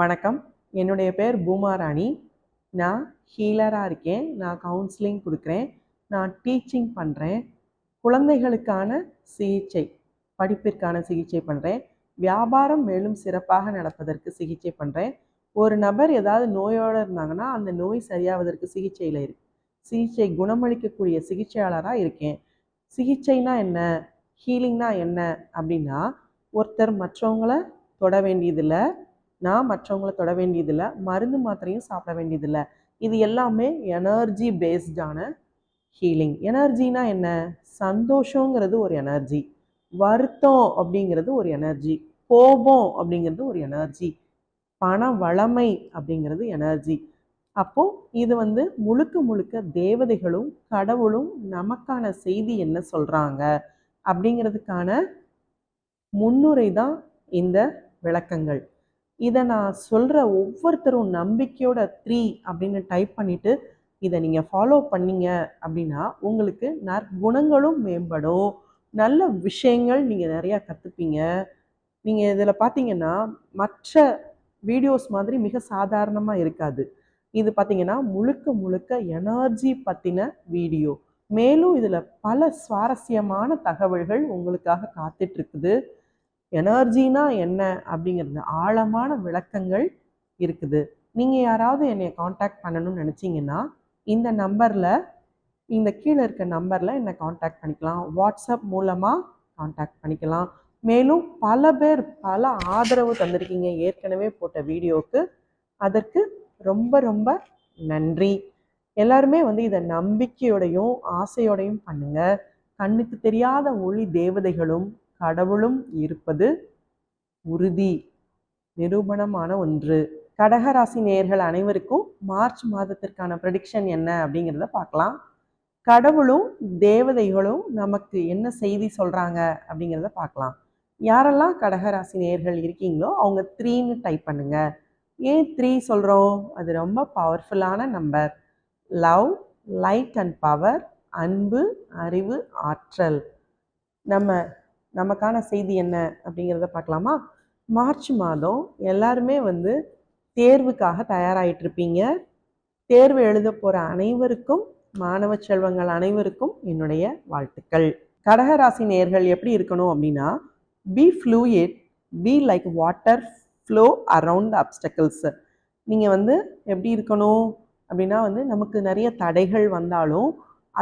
வணக்கம். என்னுடைய பேர் பூமாராணி. நான் ஹீலராக இருக்கேன். நான் கவுன்சிலிங் கொடுக்குறேன். நான் டீச்சிங் பண்ணுறேன். குழந்தைகளுக்கான சிகிச்சை, படிப்பிற்கான சிகிச்சை பண்ணுறேன். வியாபாரம் மேலும் சிறப்பாக நடப்பதற்கு சிகிச்சை பண்ணுறேன். ஒரு நபர் ஏதாவது நோயோடு இருந்தாங்கன்னா அந்த நோய் சரியாவதற்கு சிகிச்சை குணமளிக்கக்கூடிய சிகிச்சையாளராக இருக்கேன். சிகிச்சைனா என்ன, ஹீலிங்னா என்ன அப்படின்னா, ஒருத்தர் மற்றவங்கள தொட வேண்டியதில்லை, நான் மற்றவங்களை தொட வேண்டியதில்லை, மருந்து மாத்திரையும் சாப்பிட வேண்டியதில்லை. இது எல்லாமே எனர்ஜி பேஸ்டான ஹீலிங். எனர்ஜினா என்ன? சந்தோஷங்கிறது ஒரு எனர்ஜி, வருத்தம் அப்படிங்கிறது ஒரு எனர்ஜி, கோபம் அப்படிங்கிறது ஒரு எனர்ஜி, பண வளமை அப்படிங்கிறது எனர்ஜி. அப்போ இது முழுக்க முழுக்க தேவதைகளும் கடவுளும் நமக்கான செய்தி என்ன சொல்றாங்க அப்படிங்கிறதுக்கான முன்னுரை தான் இந்த விளக்கங்கள். இதை நான் சொல்கிற ஒவ்வொருத்தரும் நம்பிக்கையோட 3 அப்படின்னு டைப் பண்ணிவிட்டு இதை நீங்கள் ஃபாலோ பண்ணீங்க அப்படின்னா உங்களுக்கு நற்குணங்களும் மேம்படும், நல்ல விஷயங்கள் நீங்கள் நிறையா கற்றுப்பீங்க. நீங்கள் இதில் பார்த்தீங்கன்னா மற்ற வீடியோஸ் மாதிரி மிக சாதாரணமாக இருக்காது. இது பார்த்தீங்கன்னா முழுக்க முழுக்க எனர்ஜி பற்றின வீடியோ. மேலும் இதில் பல சுவாரஸ்யமான தகவல்கள் உங்களுக்காக காத்துட்ருக்குது. எனர்ஜினா என்ன அப்படிங்கிறது ஆழமான விளக்கங்கள் இருக்குது. நீங்கள் யாராவது என்னை காண்டாக்ட் பண்ணணும்னு நினச்சிங்கன்னா இந்த நம்பரில், இந்த கீழே இருக்க நம்பரில் என்னை காண்டாக்ட் பண்ணிக்கலாம். வாட்ஸ்அப் மூலமாக காண்டாக்ட் பண்ணிக்கலாம். மேலும் பல பேர் பல ஆதரவு தந்திருக்கீங்க ஏற்கனவே போட்ட வீடியோவுக்கு. அதற்கு ரொம்ப ரொம்ப நன்றி. எல்லாருமே இதை நம்பிக்கையோடையும் ஆசையோடையும் பண்ணுங்க. கண்ணுக்கு தெரியாத ஒளி தேவதைகளும் கடவுளும் இருப்பது உறுதி, நிரூபணமான ஒன்று. கடகராசி நேயர்கள் அனைவருக்கும் மார்ச் மாதத்திற்கான ப்ரெடிக்ஷன் என்ன அப்படிங்கிறத பார்க்கலாம். கடவுளும் தேவதைகளும் நமக்கு என்ன செய்தி சொல்றாங்க அப்படிங்கிறத பார்க்கலாம். யாரெல்லாம் கடகராசி நேயர்கள் இருக்கீங்களோ அவங்க 3ன்னு டைப் பண்ணுங்க. ஏன் 3 சொல்றோம்? அது ரொம்ப பவர்ஃபுல்லான number. Love, light and power, அன்பு, அறிவு, ஆற்றல். நமக்கான செய்தி என்ன அப்படிங்கிறத பார்க்கலாமா? மார்ச் மாதம் எல்லாருமே தேர்வுக்காக தயாராகிட்டு இருப்பீங்க. தேர்வு எழுத போகிற அனைவருக்கும், மாணவ செல்வங்கள் அனைவருக்கும் என்னுடைய வாழ்த்துக்கள். கடகராசி நேயர்கள் எப்படி இருக்கணும் அப்படின்னா, be fluid, be like water flow around obstacles. நீங்கள் எப்படி இருக்கணும் அப்படின்னா நமக்கு நிறைய தடைகள் வந்தாலும்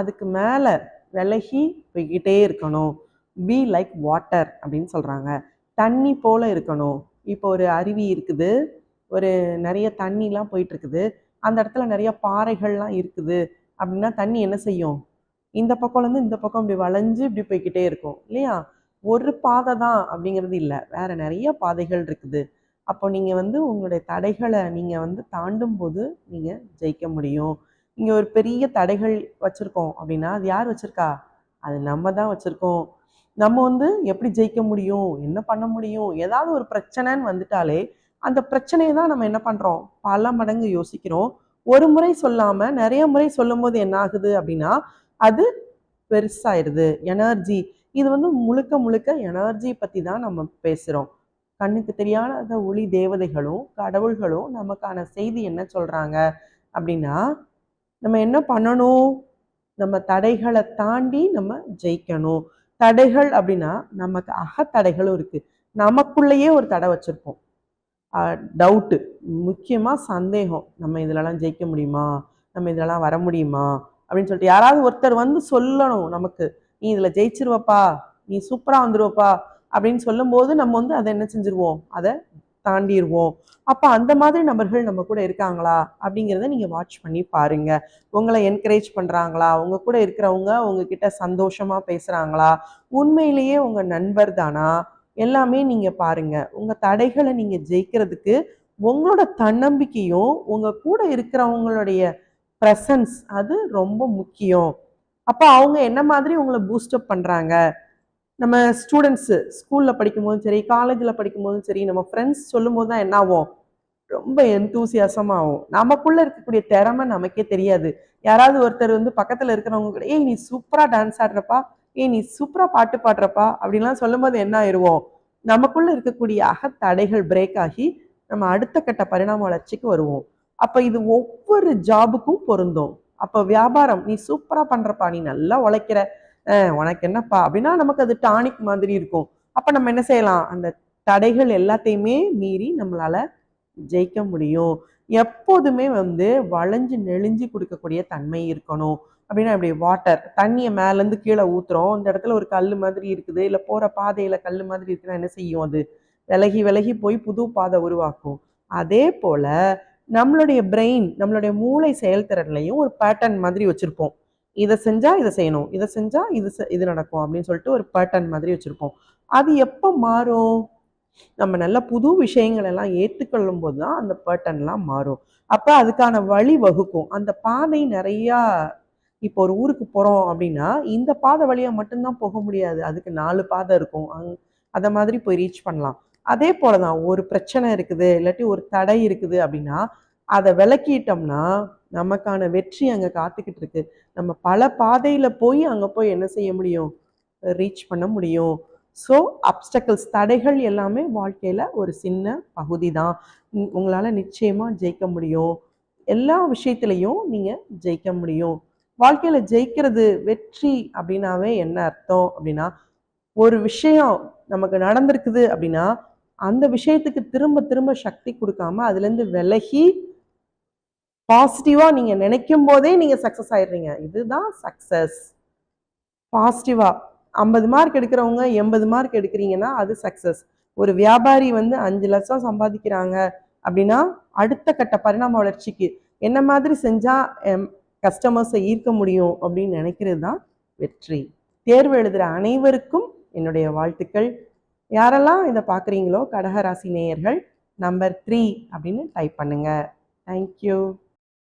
அதுக்கு மேலே விலகி போய்கிட்டே இருக்கணும். பி லைக் வாட்டர் அப்படின்னு சொல்கிறாங்க. தண்ணி போல் இருக்கணும். இப்போ ஒரு அருவி இருக்குது, ஒரு நிறைய தண்ணிலாம் போயிட்டுருக்குது, அந்த இடத்துல நிறைய பாறைகள்லாம் இருக்குது அப்படின்னா தண்ணி என்ன செய்யும்? இந்த பக்கம்லேருந்து இந்த பக்கம் இப்படி வளைஞ்சு இப்படி போய்கிட்டே இருக்கும் இல்லையா? ஒரு பாதை தான் அப்படிங்கிறது இல்லை, வேறு நிறைய பாதைகள் இருக்குது. அப்போ நீங்கள் உங்களுடைய தடைகளை நீங்கள் தாண்டும் போது நீங்கள் ஜெயிக்க முடியும். இங்கே ஒரு பெரிய தடைகள் வச்சுருக்கோம் அப்படின்னா அது யார் வச்சுருக்கா? அது நம்ம தான் வச்சுருக்கோம். நம்ம எப்படி ஜெயிக்க முடியும், என்ன பண்ண முடியும்? ஏதாவது ஒரு பிரச்சனைன்னு வந்துட்டாலே அந்த பிரச்சனையை தான் நம்ம என்ன பண்ணுறோம்? பல மடங்கு யோசிக்கிறோம். ஒரு முறை சொல்லாமல் நிறைய முறை சொல்லும் போது என்ன ஆகுது அப்படின்னா அது பெருசாயிடுது. எனர்ஜி, இது முழுக்க முழுக்க எனர்ஜி பற்றி தான் நம்ம பேசுகிறோம். கண்ணுக்கு தெரியாத ஒளி தேவதைகளும் கடவுள்களும் நமக்கான செய்தி என்ன சொல்கிறாங்க அப்படின்னா, நம்ம என்ன பண்ணணும்? நம்ம தடைகளை தாண்டி நம்ம ஜெயிக்கணும். தடைகள் அப்படின்னா நமக்கு அகத்தடைகளும் இருக்குது. நமக்குள்ளேயே ஒரு தடை வச்சுருப்போம், டவுட்டு, முக்கியமாக சந்தேகம். நம்ம இதிலலாம் ஜெயிக்க முடியுமா, நம்ம இதிலலாம் வர முடியுமா அப்படின்னு சொல்லிட்டு யாராவது ஒருத்தர் சொல்லணும் நமக்கு, நீ இதில் ஜெயிச்சிருவப்பா, நீ சூப்பராக வந்துருவப்பா அப்படின்னு சொல்லும்போது நம்ம அதை என்ன செஞ்சுருவோம்? அதை தாண்டிடுவோம். அப்போ அந்த மாதிரி நபர்கள் நம்ம கூட இருக்காங்களா அப்படிங்கிறத நீங்கள் வாட்ச் பண்ணி பாருங்க. உங்களை என்கரேஜ் பண்ணுறாங்களா, உங்க கூட இருக்கிறவங்க உங்ககிட்ட சந்தோஷமாக பேசுகிறாங்களா, உண்மையிலேயே உங்கள் நண்பர் தானா, எல்லாமே நீங்கள் பாருங்க. உங்கள் தடைகளை நீங்கள் ஜெயிக்கிறதுக்கு உங்களோட தன்னம்பிக்கையும் உங்கள் கூட இருக்கிறவங்களுடைய ப்ரெசன்ஸ் அது ரொம்ப முக்கியம். அப்போ அவங்க என்ன மாதிரி உங்களை பூஸ்டப் பண்ணுறாங்க? நம்ம ஸ்டூடெண்ட்ஸு ஸ்கூலில் படிக்கும்போதும் சரி, காலேஜில் படிக்கும்போதும் சரி, நம்ம ஃப்ரெண்ட்ஸ் சொல்லும் போது தான் என்ன ஆகும்? ரொம்ப எந்தூசியாசமாகும். நமக்குள்ளே இருக்கக்கூடிய திறமை நமக்கே தெரியாது. யாராவது ஒருத்தர் பக்கத்தில் இருக்கிறவங்க கூட, ஏய் நீ சூப்பராக டான்ஸ் ஆடுறப்பா, ஏய் நீ சூப்பராக பாட்டு பாடுறப்பா அப்படின்லாம் சொல்லும் போது என்ன ஆயிடுவோம்? நமக்குள்ளே இருக்கக்கூடிய அகத்தடைகள் பிரேக் ஆகி நம்ம அடுத்த கட்ட பரிணாம வளர்ச்சிக்கு வருவோம். அப்ப இது ஒவ்வொரு ஜாபுக்கும் பொருந்தும். அப்ப வியாபாரம், நீ சூப்பரா பண்றப்பா, நீ நல்லா உழைக்கிற, உனக்கு என்னப்பா அப்படின்னா நமக்கு அது டானிக் மாதிரி இருக்கும். அப்ப நம்ம என்ன செய்யலாம், அந்த தடைகள் எல்லாத்தையுமே மீறி நம்மளால ஜெயிக்க முடியும். எப்போதுமே வந்து வளைஞ்சு நெளிஞ்சு கொடுக்கக்கூடிய தன்மை இருக்கணும். அப்படின்னா இப்படி வாட்டர் தண்ணியை மேலேருந்து கீழே ஊத்துறோம், இந்த இடத்துல ஒரு கல் மாதிரி இருக்குது, இல்லை போற பாதையில கல் மாதிரி இருக்குன்னா என்ன செய்யும், அது விலகி விலகி போய் புது பாதை உருவாக்கும். அதே போல நம்மளுடைய பிரெயின், நம்மளுடைய மூளை செயல்திறன்லையும் ஒரு பேட்டர்ன் மாதிரி வச்சிருப்போம். இதை செஞ்சா இதை செய்யணும், இதை செஞ்சா இது நடக்கும் அப்படின்னு சொல்லிட்டு ஒரு பேட்டர்ன் மாதிரி வச்சிருப்போம். அது எப்போ மாறும், நம்ம நல்ல புது விஷயங்கள் எல்லாம் ஏற்றுக்கொள்ளும் போது தான் அந்த பேட்டர்ன்லாம் மாறும். அப்போ அதுக்கான வழி வகுக்கும். அந்த பாதை நிறையா, இப்போ ஒரு ஊருக்கு போகிறோம் அப்படின்னா இந்த பாதை வழியாக மட்டும்தான் போக முடியாது, அதுக்கு 4 பாதை இருக்கும். அதை மாதிரி போய் ரீச் பண்ணலாம். அதே போல தான் ஒரு பிரச்சனை இருக்குது, இல்லாட்டி ஒரு தடை இருக்குது அப்படின்னா அதை விளக்கிட்டோம்னா நமக்கான வெற்றி அங்கே காத்துக்கிட்டு இருக்கு. நம்ம பல பாதையில் போய் அங்கே போய் என்ன செய்ய முடியும், ரீச் பண்ண முடியும். ஸோ அப்டக்கிள்ஸ், தடைகள் எல்லாமே வாழ்க்கையில் ஒரு சின்ன பகுதி தான். உங்களால் நிச்சயமாக ஜெயிக்க முடியும். எல்லா விஷயத்துலையும் நீங்கள் ஜெயிக்க முடியும். வாழ்க்கையில் ஜெயிக்கிறது, வெற்றி அப்படின்னாவே என்ன அர்த்தம் அப்படின்னா, ஒரு விஷயம் நமக்கு நடந்திருக்குது அப்படின்னா அந்த விஷயத்துக்கு திரும்ப திரும்ப சக்தி கொடுக்காம அதுலேருந்து விலகி பாசிட்டிவாக நீங்கள் நினைக்கும் போதே நீங்கள் சக்ஸஸ் ஆயிடுறீங்க. இதுதான் சக்ஸஸ். பாசிட்டிவாக 50 மார்க் எடுக்கிறவங்க 80 மார்க் எடுக்கிறீங்கன்னா அது சக்ஸஸ். ஒரு வியாபாரி வந்து 5 லட்சம் சம்பாதிக்கிறாங்க அப்படின்னா அடுத்த கட்ட பரிணாம வளர்ச்சிக்கு என்ன மாதிரி செஞ்சால் கஸ்டமர்ஸை ஈர்க்க முடியும் அப்படின்னு நினைக்கிறது தான் வெற்றி. தேர்வு எழுதுகிற அனைவருக்கும் என்னுடைய வாழ்த்துக்கள். யாரெல்லாம் இதை பார்க்குறீங்களோ கடகராசி நேயர்கள் நம்பர் 3 அப்படின்னு டைப் பண்ணுங்க. தேங்க்யூ.